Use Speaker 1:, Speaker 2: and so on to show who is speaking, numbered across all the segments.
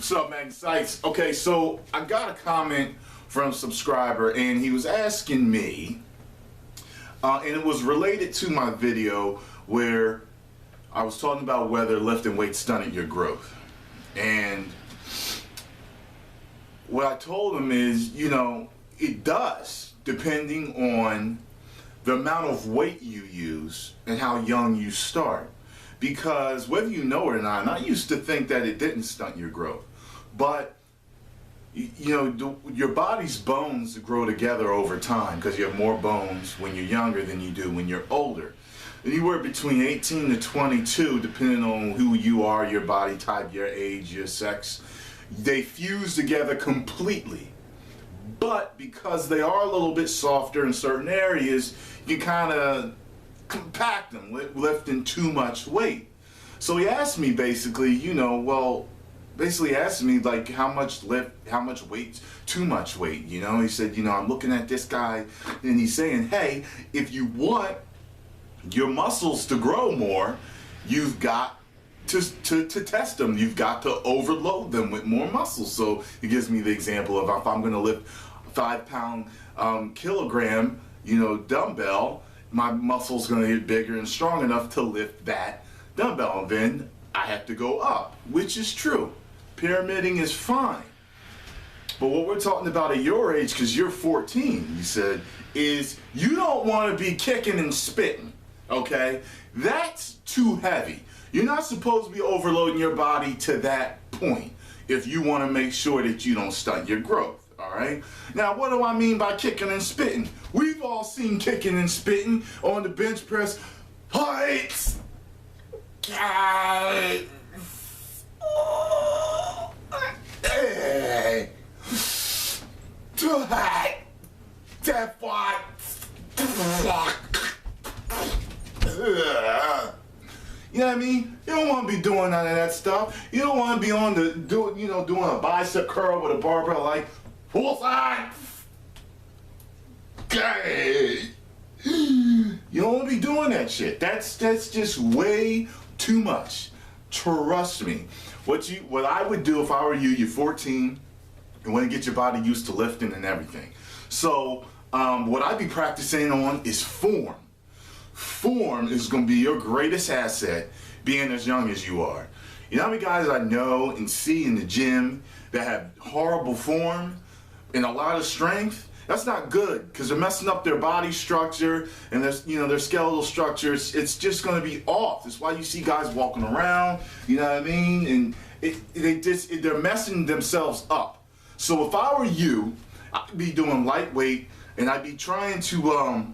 Speaker 1: What's up, Magnus? Okay, so I got a comment from a subscriber, and he was asking me, and it was related to my video where I was talking about whether lifting weights stunted your growth. And what I told him is, you know, it does, depending on the amount of weight you use and how young you start. Because whether you know it or not, and I used to think that it didn't stunt your growth, but you know, your body's bones grow together over time because you have more bones when you're younger than you do when you're older. Anywhere between 18 to 22, depending on who you are, your body type, your age, your sex, they fuse together completely. But because they are a little bit softer in certain areas, you kind of compact them, lifting too much weight. So he asked me basically, you know, well, basically asked me like how much weight, too much weight, you know. He said, you know, I'm looking at this guy and he's saying, hey, if you want your muscles to grow more, you've got to test them. You've got to overload them with more muscles. So he gives me the example of if I'm going to lift 5-pound kilogram, you know, dumbbell, my muscle's going to get bigger and strong enough to lift that dumbbell, and then I have to go up, which is true. Pyramiding is fine. But what we're talking about at your age, because you're 14, you said, is you don't want to be kicking and spitting, okay? That's too heavy. You're not supposed to be overloading your body to that point if you want to make sure that you don't stunt your growth. All right. Now, what do I mean by kicking and spitting? We've all seen kicking and spitting on the bench press. Heights. Hey. Too high. That far. You know what I mean? You don't want to be doing none of that stuff. You don't want to be on the doing a bicep curl with a barbell like full side. Okay. You don't want to be doing that shit. That's just way too much. Trust me. What I would do if I were you, you're 14, and want to get your body used to lifting and everything. So what I'd be practicing on is form. Form is going to be your greatest asset being as young as you are. You know how many guys I know and see in the gym that have horrible form and a lot of strength? That's not good because they're messing up their body structure and their skeletal structures. It's just going to be off. That's why you see guys walking around, you know what I mean? And they're messing themselves up. So if I were you, I'd be doing lightweight, and I'd be trying to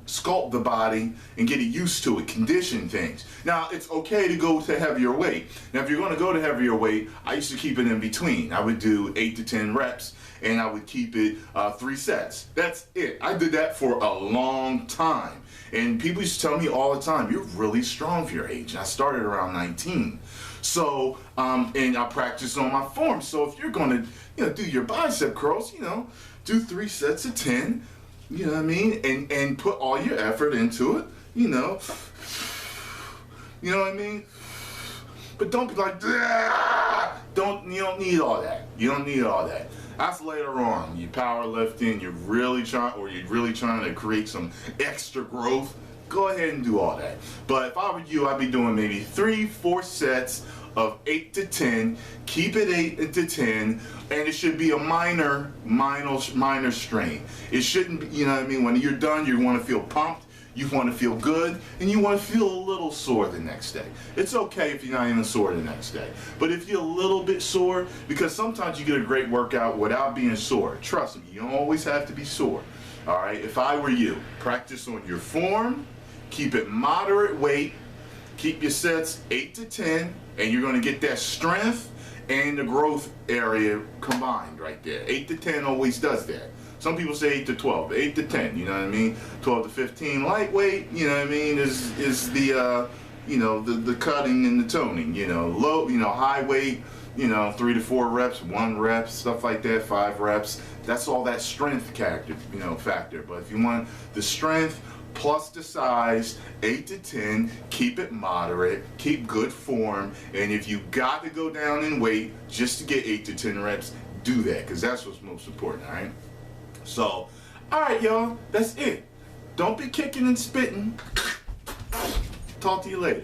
Speaker 1: sculpt the body and get it used to it, condition things. Now, it's okay to go to heavier weight. Now, if you're going to go to heavier weight, I used to keep it in between. I would do 8 to 10 reps, and I would keep it 3 sets. That's it. I did that for a long time. And people used to tell me all the time, you're really strong for your age. And I started around 19. So, and I practiced on my form. So if you're going to do your bicep curls, do 3 sets of 10. You know what I mean? And put all your effort into it, you know what I mean? But don't be like, you don't need all that. You don't need all that. That's later on. You powerlifting, you're really trying to create some extra growth. Go ahead and do all that. But if I were you, I'd be doing maybe 3-4 sets of 8 to 10. Keep it 8 to 10, and it should be a minor strain. It shouldn't be, you know what I mean? When you're done, you want to feel pumped, you want to feel good, and you want to feel a little sore the next day. It's okay if you're not even sore the next day. But if you're a little bit sore, because sometimes you get a great workout without being sore. Trust me, you don't always have to be sore. All right, if I were you, practice on your form, keep it moderate weight, keep your sets 8 to 10, and you're going to get that strength and the growth area combined right there. 8 to 10 always does that. Some people say 8 to 12, but 8 to 10, you know what I mean? 12 to 15 lightweight, you know what I mean, is the the cutting and the toning, low, high weight, 3 to 4 reps, 1 rep, stuff like that, 5 reps. That's all that strength factor. But if you want the strength plus the size, 8 to 10, keep it moderate, keep good form, and if you got to go down in weight just to get 8 to 10 reps, do that, because that's what's most important, all right? So, all right, y'all, that's it. Don't be kicking and spitting. Talk to you later.